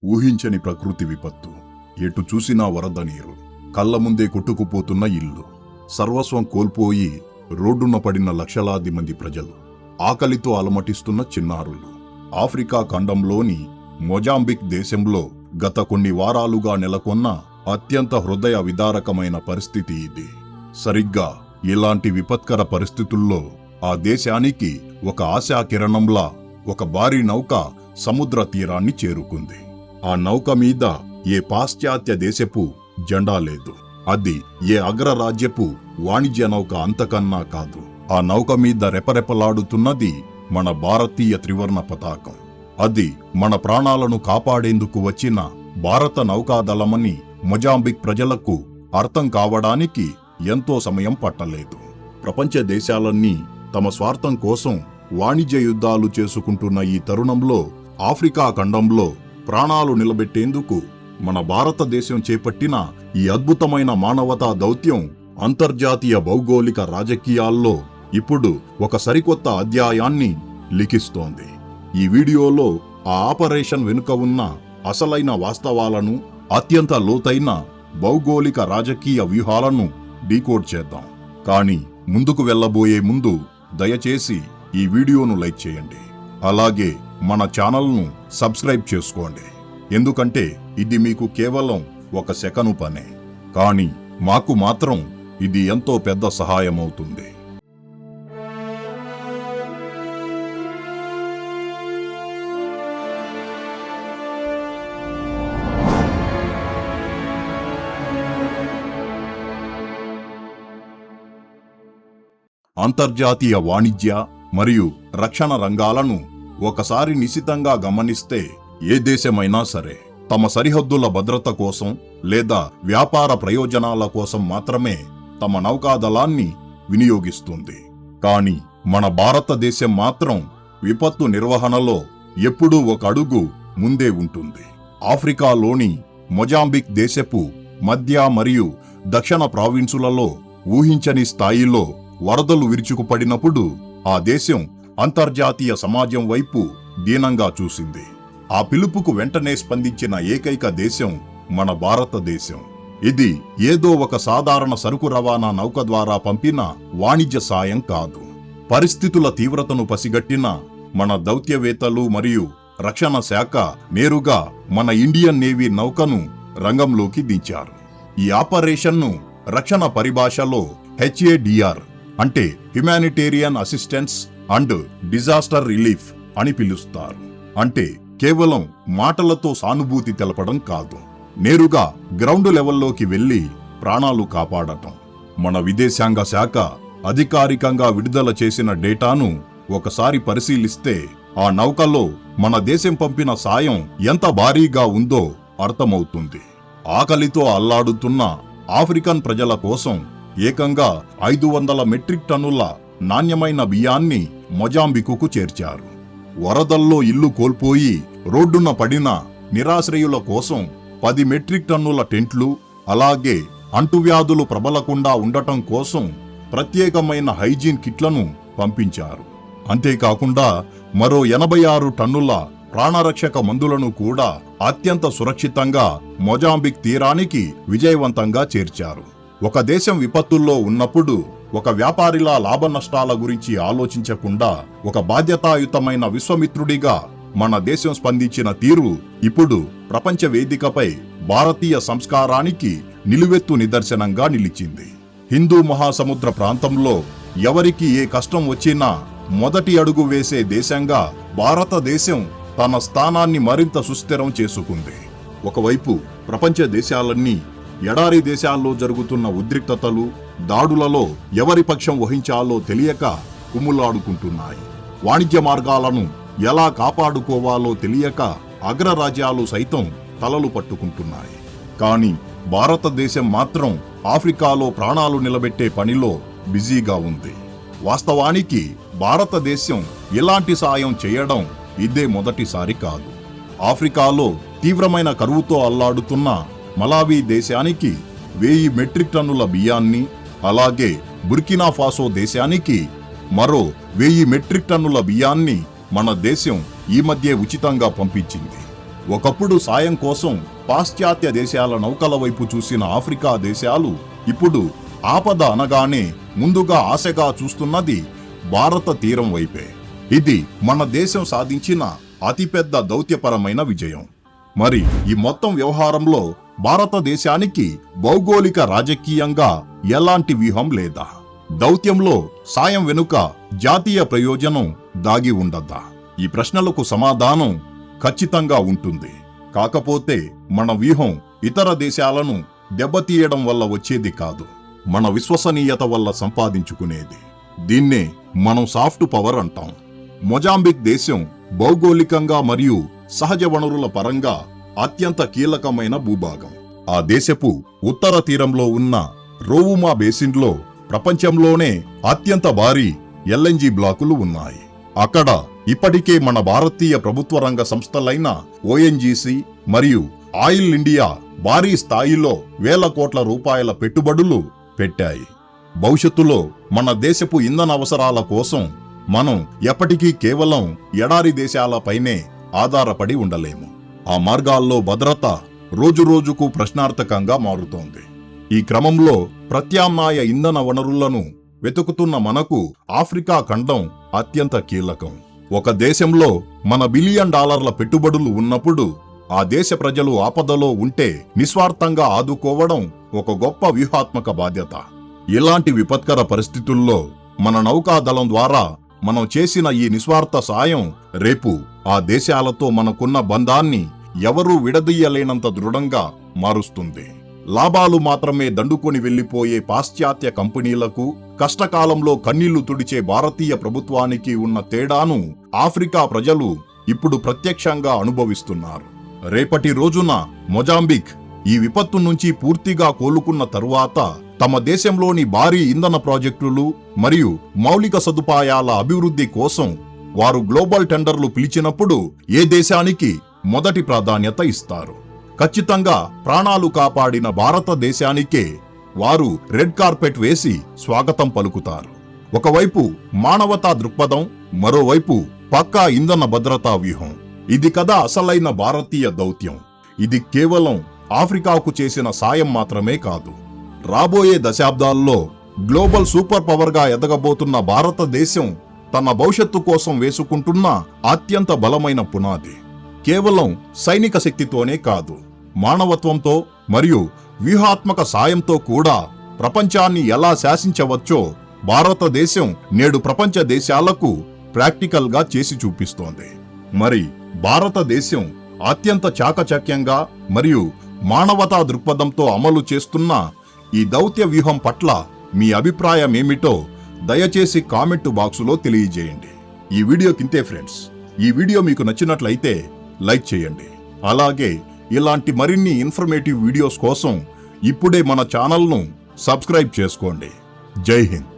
ఊహించని ప్రకృతి విపత్తు. ఎటు చూసినా వరద నీరు. కళ్ల ముందే కొట్టుకుపోతున్న ఇల్లు. సర్వస్వం కోల్పోయి రోడ్డున పడిన లక్షలాది మంది ప్రజలు. ఆకలితో అలమటిస్తున్న చిన్నారులు. ఆఫ్రికా ఖండంలోని మొజాంబిక్ దేశంలో గత కొన్ని వారాలుగా నెలకొన్న అత్యంత హృదయ విదారకమైన పరిస్థితి ఇది. సరిగ్గా ఇలాంటి విపత్కర పరిస్థితుల్లో ఆ దేశానికి ఒక ఆశాకిరణంలా ఒక భారీ నౌక సముద్ర తీరాన్ని చేరుకుంది. ఆ నౌక మీద ఏ పాశ్చాత్య దేశపు జెండా లేదు. అది ఏ అగ్రరాజ్యపు వాణిజ్య నౌక అంతకన్నా కాదు. ఆ నౌక మీద రెపరెపలాడుతున్నది మన భారతీయ త్రివర్ణ పతాకం. అది మన ప్రాణాలను కాపాడేందుకు వచ్చిన భారత నౌకాదళమని మొజాంబిక్ ప్రజలకు అర్థం కావడానికి ఎంతో సమయం పట్టలేదు. ప్రపంచ దేశాలన్నీ తమ స్వార్థం కోసం వాణిజ్య యుద్ధాలు చేసుకుంటున్న ఈ తరుణంలో ఆఫ్రికా ఖండంలో ప్రాణాలు నిలబెట్టేందుకు మన భారతదేశం చేపట్టిన ఈ అద్భుతమైన మానవతా దౌత్యం అంతర్జాతీయ భౌగోళిక రాజకీయాల్లో ఇప్పుడు ఒక సరికొత్త అధ్యాయాన్ని లిఖిస్తోంది. ఈ వీడియోలో ఆ ఆపరేషన్ వెనుక ఉన్న అసలైన వాస్తవాలను, అత్యంత లోతైన భౌగోళిక రాజకీయ వ్యూహాలను డీకోడ్ చేద్దాం. కానీ ముందుకు వెళ్ళబోయే ముందు దయచేసి ఈ వీడియోను లైక్ చేయండి. అలాగే మన ఛానల్ను సబ్స్క్రైబ్ చేసుకోండి. ఎందుకంటే ఇది మీకు కేవలం ఒక సెకను పనే, కానీ మాకు మాత్రం ఇది ఎంతో పెద్ద సహాయమవుతుంది. అంతర్జాతీయ వాణిజ్య మరియు రక్షణ రంగాలను ఒకసారి నిశితంగా గమనిస్తే ఏ దేశమైనా సరే తమ సరిహద్దుల భద్రత కోసం లేదా వ్యాపార ప్రయోజనాల కోసం మాత్రమే తమ నౌకాదళాన్ని వినియోగిస్తుంది. కానీ మన భారతదేశం మాత్రం విపత్తు నిర్వహణలో ఎప్పుడూ ఒక అడుగు ముందే ఉంటుంది. ఆఫ్రికాలోని మొజాంబిక్ దేశపు మధ్య మరియు దక్షిణ ప్రావిన్సులలో ఊహించని స్థాయిలో వరదలు విరుచుకుపడినప్పుడు ఆ దేశం అంతర్జాతీయ సమాజం వైపు దీనంగా చూసింది. ఆ పిలుపుకు వెంటనే స్పందించిన ఏకైక దేశం మన భారతదేశం. ఇది ఏదో ఒక సాధారణ సరుకు రవాణా నౌక ద్వారా పంపిన వాణిజ్య సాయం కాదు. పరిస్థితుల తీవ్రతను పసిగట్టిన మన దౌత్యవేత్తలు మరియు రక్షణ శాఖ నేరుగా మన ఇండియన్ నేవీ నౌకను రంగంలోకి దించారు. ఈ ఆపరేషన్ను రక్షణ పరిభాషలో HADR అంటే humanitarian assistance and disaster relief అని పిలుస్తారు. అంటే కేవలం మాటలతో సానుభూతి తెలపడం కాదు, నేరుగా గ్రౌండ్ లెవెల్లోకి వెళ్లి ప్రాణాలు కాపాడటం. మన విదేశాంగ శాఖ అధికారికంగా విడుదల చేసిన డేటాను ఒకసారి పరిశీలిస్తే ఆ నౌకలో మన దేశం పంపిన సాయం ఎంత భారీగా ఉందో అర్థమవుతుంది. ఆకలితో అల్లాడుతున్న ఆఫ్రికన్ ప్రజల కోసం ఏకంగా 500 మెట్రిక్ టన్నుల నాణ్యమైన బియ్యాన్ని మొజాంబికుకు చేర్చారు. వరదల్లో ఇల్లు కోల్పోయి రోడ్డున పడిన నిరాశ్రయుల కోసం 10 మెట్రిక్ టన్నుల టెంట్లు, అలాగే అంటువ్యాధులు ప్రబలకుండా ఉండటం కోసం ప్రత్యేకమైన హైజీన్ కిట్లను పంపించారు. అంతేకాకుండా మరో 86 టన్నుల ప్రాణరక్షక మందులను కూడా అత్యంత సురక్షితంగా మొజాంబిక్ తీరానికి విజయవంతంగా చేర్చారు. ఒక దేశం విపత్తుల్లో ఉన్నప్పుడు ఒక వ్యాపారిలా లాభ నష్టాల గురించి ఆలోచించకుండా ఒక బాధ్యతాయుతమైన విశ్వమిత్రుడిగా మన దేశం స్పందించిన తీరు ఇప్పుడు ప్రపంచ వేదికపై భారతీయ సంస్కారానికి నిలువెత్తు నిదర్శనంగా నిలిచింది. హిందూ మహాసముద్ర ప్రాంతంలో ఎవరికి ఏ కష్టం వచ్చినా మొదటి అడుగు వేసే దేశంగా భారతదేశం తన స్థానాన్ని మరింత సుస్థిరం చేసుకుంది. ఒకవైపు ప్రపంచ దేశాలన్నీ ఎడారి దేశాల్లో జరుగుతున్న ఉద్రిక్తతలు, దాడులలో ఎవరి పక్షం వహించాలో తెలియక కుమ్ములాడుకుంటున్నాయి. వాణిజ్య మార్గాలను ఎలా కాపాడుకోవాలో తెలియక అగ్రరాజ్యాలు సైతం తలలు పట్టుకుంటున్నాయి. కానీ భారతదేశం మాత్రం ఆఫ్రికాలో ప్రాణాలు నిలబెట్టే పనిలో బిజీగా ఉంది. వాస్తవానికి భారతదేశం ఇలాంటి సాయం చేయడం ఇదే మొదటిసారి కాదు. ఆఫ్రికాలో తీవ్రమైన కరువుతో అల్లాడుతున్న మలావి దేశానికి 1000 మెట్రిక్ టన్నుల బియ్యాన్ని, అలాగే బుర్కినా ఫాసో దేశానికి మరో 1000 మెట్రిక్ టన్నుల బియ్యాన్ని మన దేశం ఈ మధ్య ఉచితంగా పంపించింది. ఒకప్పుడు సాయం కోసం పాశ్చాత్య దేశాల నౌకల వైపు చూసిన ఆఫ్రికా దేశాలు ఇప్పుడు ఆపద అనగానే ముందుగా ఆశగా చూస్తున్నది భారత తీరం వైపే. ఇది మన దేశం సాధించిన అతిపెద్ద దౌత్యపరమైన విజయం. మరి ఈ మొత్తం వ్యవహారంలో భారతదేశానికి భౌగోళిక రాజకీయంగా ఎలాంటి వ్యూహం లేదా? దౌత్యంలో సాయం వెనుక జాతీయ ప్రయోజనం దాగి ఉండద్దా? ఈ ప్రశ్నలకు సమాధానం ఖచ్చితంగా ఉంటుంది. కాకపోతే మన వ్యూహం ఇతర దేశాలను దెబ్బతీయడం వల్ల వచ్చేది కాదు, మన విశ్వసనీయత వల్ల సంపాదించుకునేది. దీన్నే మనం సాఫ్ట్ పవర్ అంటాం. మొజాంబిక్ దేశం భౌగోళికంగా మరియు సహజ వనరుల పరంగా అత్యంత కీలకమైన భూభాగం. ఆ దేశపు ఉత్తర తీరంలో ఉన్న రోవుమా బేసిన్లో ప్రపంచంలోనే అత్యంత భారీ LNG బ్లాకులు ఉన్నాయి. అక్కడ ఇప్పటికే మన భారతీయ ప్రభుత్వ రంగ సంస్థలైన ONGC మరియు ఆయిల్ ఇండియా భారీ స్థాయిలో వేల కోట్ల రూపాయల పెట్టుబడులు పెట్టాయి. భవిష్యత్తులో మన దేశపు ఇంధన అవసరాల కోసం మనం ఎప్పటికీ కేవలం ఎడారి దేశాలపైనే ఆధారపడి ఉండలేము. ఆ మార్గాల్లో భద్రత రోజురోజుకు ప్రశ్నార్థకంగా మారుతోంది. ఈ క్రమంలో ప్రత్యామ్నాయ ఇంధన వనరులను వెతుకుతున్న మనకు ఆఫ్రికా ఖండం అత్యంత కీలకం. ఒక దేశంలో మన $1 బిలియన్ పెట్టుబడులు ఉన్నప్పుడు ఆ దేశ ప్రజలు ఆపదలో ఉంటే నిస్వార్థంగా ఆదుకోవడం ఒక గొప్ప వ్యూహాత్మక బాధ్యత. ఇలాంటి విపత్కర పరిస్థితుల్లో మన నౌకాదళం ద్వారా మనం చేసిన ఈ నిస్వార్థ సాయం రేపు ఆ దేశాలతో మనకున్న బంధాన్ని ఎవరూ విడదీయలేనంత దృఢంగా మారుస్తుంది. లాభాలు మాత్రమే దండుకొని వెళ్లిపోయే పాశ్చాత్య కంపెనీలకు, కష్టకాలంలో కన్నీళ్లు తుడిచే భారతీయ ప్రభుత్వానికి ఉన్న తేడాను ఆఫ్రికా ప్రజలు ఇప్పుడు ప్రత్యక్షంగా అనుభవిస్తున్నారు. రేపటి రోజున మొజాంబిక్ ఈ విపత్తు నుంచి పూర్తిగా కోలుకున్న తరువాత తమ దేశంలోని భారీ ఇంధన ప్రాజెక్టులు మరియు మౌలిక సదుపాయాల అభివృద్ధి కోసం వారు గ్లోబల్ టెండర్లు పిలిచినప్పుడు ఏ దేశానికి మొదటి ప్రాధాన్యత ఇస్తారు? ఖచ్చితంగా ప్రాణాలు కాపాడిన భారతదేశానికే వారు రెడ్ కార్పెట్ వేసి స్వాగతం పలుకుతారు. ఒకవైపు మానవతా దృక్పథం, మరోవైపు పక్కా ఇంధన భద్రతా వ్యూహం. ఇది కదా అసలైన భారతీయ దౌత్యం. ఇది కేవలం ఆఫ్రికాకు చేసిన సాయం మాత్రమే కాదు, రాబోయే దశాబ్దాల్లో గ్లోబల్ సూపర్ పవర్గా ఎదగబోతున్న భారతదేశం తన భవిష్యత్తు కోసం వేసుకుంటున్న అత్యంత బలమైన పునాది. కేవలం సైనిక శక్తితోనే కాదు, మానవత్వంతో మరియు వ్యూహాత్మక సాయంతో కూడా ప్రపంచాన్ని ఎలా శాసించవచ్చో భారతదేశం నేడు ప్రపంచ దేశాలకు ప్రాక్టికల్గా చేసి చూపిస్తోంది. మరి భారతదేశం అత్యంత చాకచక్యంగా మరియు మానవతా దృక్పథంతో అమలు చేస్తున్న ఈ దౌత్య వ్యూహం పట్ల మీ అభిప్రాయం ఏమిటో దయచేసి కామెంట్ బాక్సులో తెలియజేయండి. ఈ వీడియో కింతే ఫ్రెండ్స్. ఈ వీడియో మీకు నచ్చినట్లయితే లైక్ చేయండి. అలాగే ఇలాంటి మరిన్ని ఇన్ఫర్మేటివ్ వీడియోస్ కోసం ఇప్పుడే మన ఛానల్ను సబ్స్క్రైబ్ చేసుకోండి. జై హింద్.